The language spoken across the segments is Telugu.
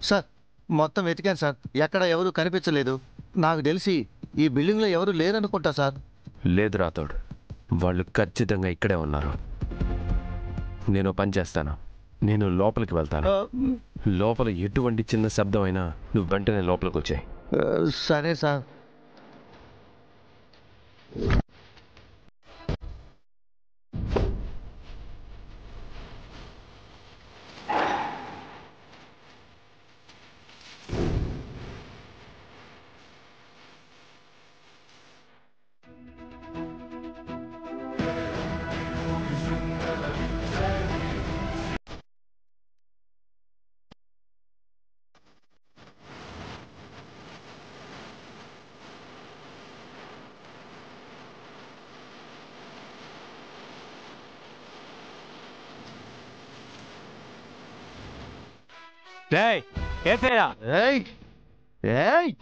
సార్ మొత్తం వెతికాను సార్, ఎక్కడ ఎవరు కనిపించలేదు. నాకు తెలిసి ఈ బిల్డింగ్లో ఎవరు లేరనుకుంటా సార్. లేదు రాథోడ్, వాళ్ళు ఖచ్చితంగా ఇక్కడే ఉన్నారు. నేను పని చేస్తాను, నేను లోపలికి వెళ్తాను. లోపల ఎటువంటి చిన్న శబ్దం అయినా నువ్వు వెంటనే లోపలికి వచ్చాయి. సరే సార్. Hey, ఏసేరా? ఏయ్ ఏయ్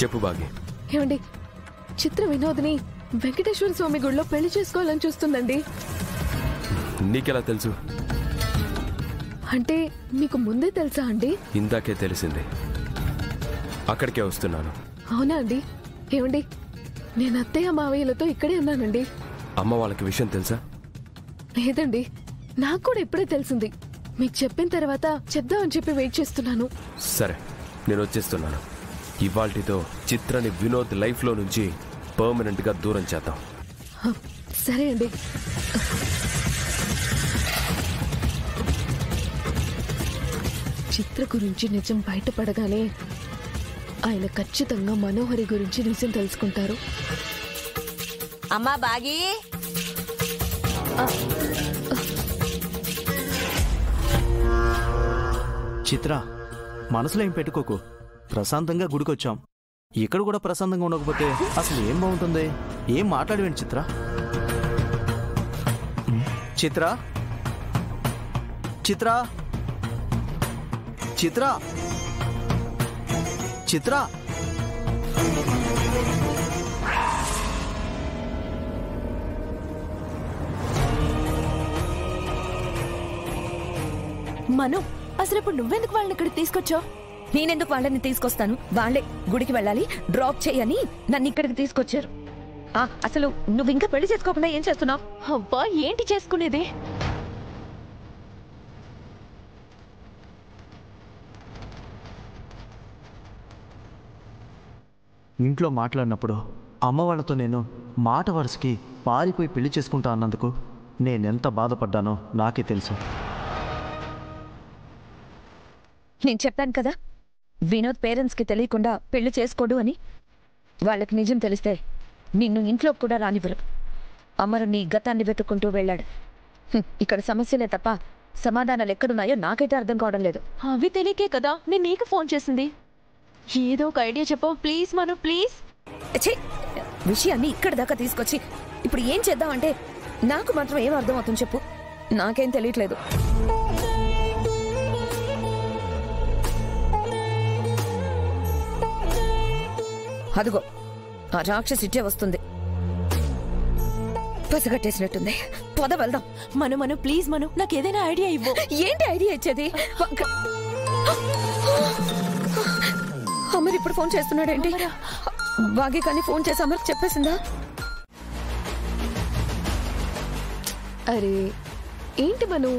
చెప్పు బాగి. ఏమండి, చిత్ర వినోద్ని వెంకటేశ్వర స్వామి గుడిలో పెళ్లి చేసుకోవాలని చూస్తుందండి. నీకెలా తెలుసు? అంటే మీకు ముందే తెలుసా అండి? ఇందాకే తెలిసింది, అక్కడికే వస్తున్నాను. అవునా అండి? ఏమండి, నేను అత్తయ్య మావయ్యలతో ఇక్కడే ఉన్నానండి. అమ్మ వాళ్ళకి విషయం తెలుసా? లేదండి, నాకు కూడా ఇప్పుడే తెలిసింది. మీకు చెప్పిన తర్వాత చెప్దామని చెప్పి వెయిట్ చేస్తున్నాను. సరే, నేను వచ్చేస్తున్నాను. ఇవాల్టితో చిత్రని వినోద్ లైఫ్లో నుంచి పర్మనెంట్గా దూరం చేద్దాం. సరే అండి. చిత్ర గురించి నిజం బయటపడగానే ఆయన ఖచ్చితంగా మనోహరి గురించి నిజం తెలుసుకుంటారు. అమ్మా బాగి, చిత్ర, మనసులో ఏం పెట్టుకోకు. ప్రశాంతంగా గుడికొచ్చాం. ఇక్కడ కూడా ప్రశాంతంగా ఉండకపోతే అసలు ఏం బాగుంటుంది? ఏం మాట్లాడవేంటి చిత్ర? చిత్ర చిత్ర చిత్ర చిత్ర మను, అసలు ఇప్పుడు నువ్వెందుకు వాళ్ళని ఇక్కడికి తీసుకొచ్చావు? నేనెందుకు వాళ్ళని తీసుకొస్తాను? వాళ్ళే గుడికి వెళ్ళాలి, డ్రాప్ చేయని నన్ను ఇక్కడికి తీసుకొచ్చారు. అసలు నువ్వు ఇంకా పెళ్లి చేసుకోకుండా ఏం చేస్తున్నావు? అవ్వా, ఏంటి చేసుకునేది? ఇంట్లో మాట్లాడినప్పుడు అమ్మ వాళ్ళతో నేను మాట వరుసకి పారిపోయి పెళ్లి చేసుకుంటా అన్నందుకు నేనెంత బాధపడ్డానో నాకే తెలుసు. నేను చెప్పాను కదా, వినోద్ పేరెంట్స్కి తెలియకుండా పెళ్లి చేసుకోడు అని. వాళ్ళకి నిజం తెలిస్తే నిన్ను ఇంట్లోకి కూడా రానివ్వరు. అమరు నీ గతాన్ని వెతుక్కుంటూ వెళ్ళాడు. ఇక్కడ సమస్యలే తప్ప సమాధానాలు ఎక్కడున్నాయో నాకైతే అర్థం కావడం లేదు. అవి తెలియకే కదా నేను నీకు ఫోన్ చేసింది. ఏదో ఒక ఐడియా చెప్పు ప్లీజ్ మను, ప్లీజ్. విషయాన్ని ఇక్కడ దాకా తీసుకొచ్చి ఇప్పుడు ఏం చేద్దామంటే నాకు మాత్రం ఏం అర్థం అవుతుంది చెప్పు? నాకేం తెలియట్లేదు. అదిగో ఆ రాక్షసి ఇట్టే వస్తుంది. పసిగట్టేసినట్టుంది. పొద వెళ్దాం. మను ప్లీజ్ మను, నాకు ఏదైనా ఐడియా ఇవ్వు. ఏంటి ఐడియా ఇచ్చేది? అమర్ ఇప్పుడు ఫోన్ చేస్తున్నాడేంటి? బాగి కానీ ఫోన్ చేసి అమర్ చెప్పేసిందా? అరే ఏంటి మను,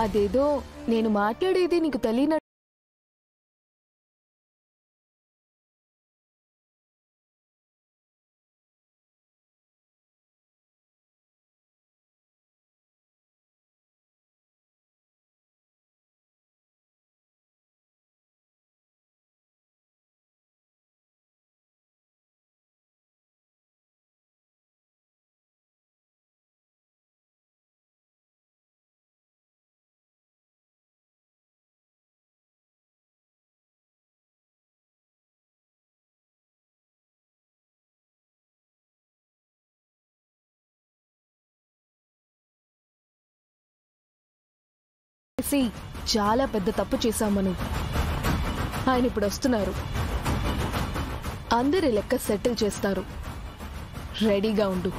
అదేదో నేను మాట్లాడేది నీకు తెలియన. చాలా పెద్ద తప్పు చేశాం మనం. ఆయన ఇప్పుడు వస్తున్నారు. అందరి లెక్క సెటిల్ చేస్తారు. రెడీగా ఉండు.